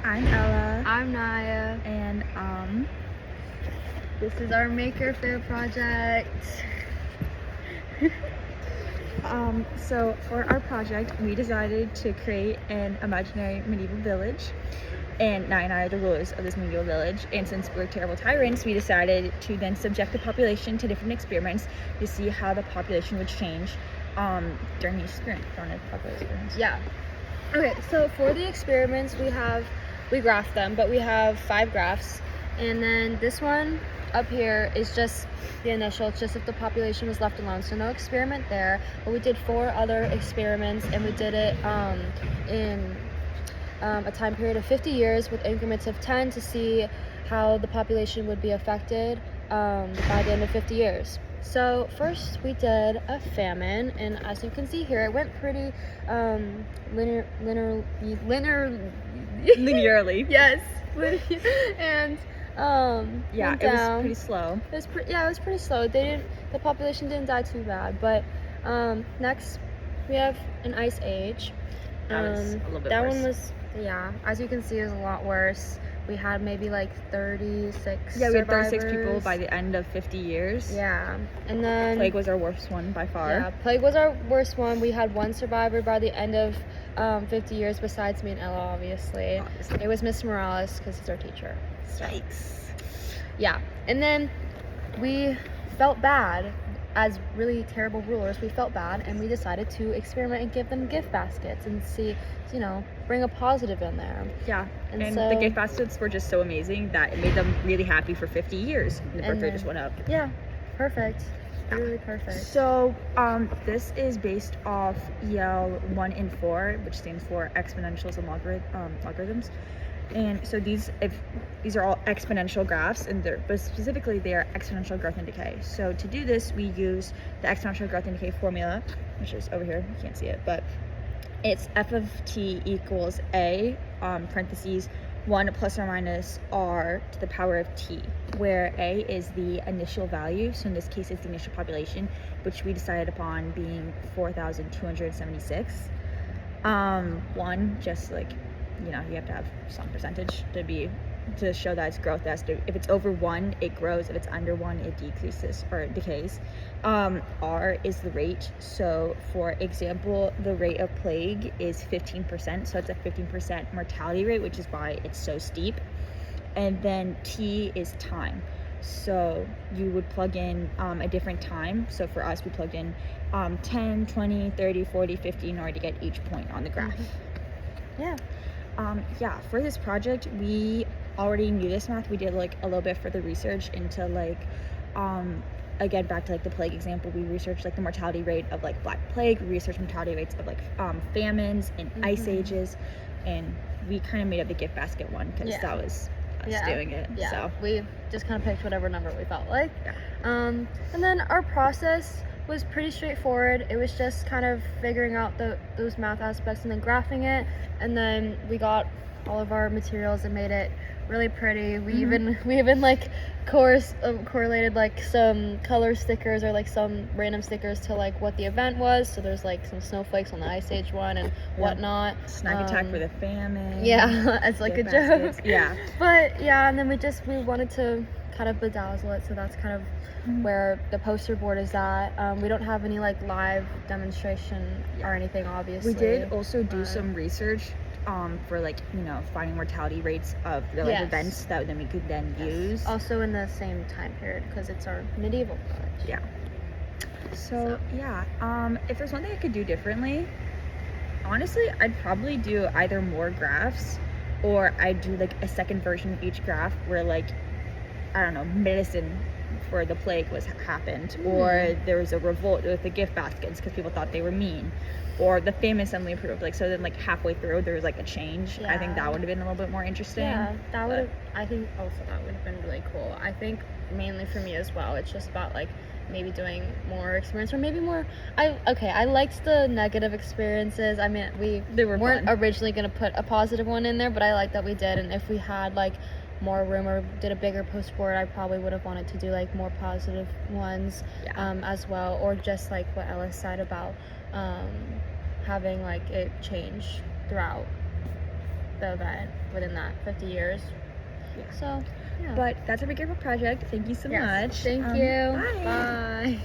Hi. I'm Ella. I'm Naia. And this is our Maker Fair project. So for our project, we decided to create an imaginary medieval village. And Naia and I are the rulers of this medieval village. And since we're terrible tyrants, we decided to then subject the population to different experiments to see how the population would change during the experiment. Yeah. Okay, so for the experiments, we graphed them, but we have 5 graphs. And then this one up here is just the initial. It's just if the population was left alone, so no experiment there. But we did 4 other experiments, and we did it in a time period of 50 years with increments of 10 to see how the population would be affected by the end of 50 years. So first we did a famine, and as you can see here, it went pretty Linearly. Yes. And yeah, it was pretty slow. It was pretty slow. The population didn't die too bad. But next we have an ice age. That was a little bit that worse. One was, as you can see, is a lot worse. We had maybe like 36 Yeah, we had 36 survivors. people by the end of 50 years. Yeah, and then Plague was our worst one by far. Yeah, plague was our worst one. We had 1 survivor by the end of 50 years, besides me and Ella, obviously. It was Miss Morales, because he's our teacher. Yikes. Yeah, and then we felt bad. As really terrible rulers, we felt bad, and we decided to experiment and give them gift baskets and see, bring a positive in there. Yeah, and so, the gift baskets were just so amazing that it made them really happy for 50 years. And the birth rate just went up. Yeah, perfect. Really perfect. So this is based off EL 1 and 4, which stands for exponentials and logarithms. And so these are all exponential graphs, but specifically they are exponential growth and decay. So to do this, we use the exponential growth and decay formula, which is over here. You can't see it, but it's f of t equals a parentheses 1 plus or minus r to the power of t, where a is the initial value. So in this case, it's the initial population, which we decided upon being 4,276. 1, just like, you have to have some percentage to show that it's growth. If it's over 1, it grows. If it's under 1, it decreases or decays. R is the rate. So for example, the rate of plague is 15%. So it's a 15% mortality rate, which is why it's so steep. And then T is time. So you would plug in a different time. So for us, we plugged in 10, 20, 30, 40, 50 in order to get each point on the graph. Yeah. For this project, we already knew this math. We did like a little bit further research into again, back to like the plague example, we researched like the mortality rate of like Black Plague, we researched mortality rates of like famines and ice ages, and we kind of made up the gift basket one because that was us doing it. Yeah, so we just kind of picked whatever number we felt like. Yeah. And then our process was pretty straightforward. It was just kind of figuring out those math aspects and then graphing it, and then we got all of our materials and made it really pretty. We even like correlated like some color stickers or like some random stickers to like what the event was. So there's like some snowflakes on the Ice Age one and whatnot. Snack attack for the famine. Yeah, as like a baskets. joke. Yeah. But yeah, and then we wanted to kind of bedazzle it, so that's kind of where the poster board is at. We don't have any like live demonstration or anything, obviously. We did also do some research for like finding mortality rates of the events that then we could then use. Also in the same time period, because it's our medieval village. Yeah. So if there's one thing I could do differently, honestly, I'd probably do either more graphs, or I'd do like a second version of each graph where like, I don't know, medicine for the plague happened, or there was a revolt with the gift baskets because people thought they were mean, or the famine suddenly improved. Like, so then like halfway through there was like a change. I think that would have been a little bit more interesting. Yeah, I think also that would have been really cool. I think mainly for me as well, it's just about like maybe doing more experience, or maybe more. I liked the negative experiences. I mean, they weren't originally gonna put a positive one in there, but I like that we did. And if we had like more room or did a bigger post board, I probably would have wanted to do like more positive ones as well, or just like what Ella said about having like it change throughout. the event within that 50 years. Yeah. So, yeah. But that's our big project. Thank you so Yes. much. Thank you. Bye. Bye.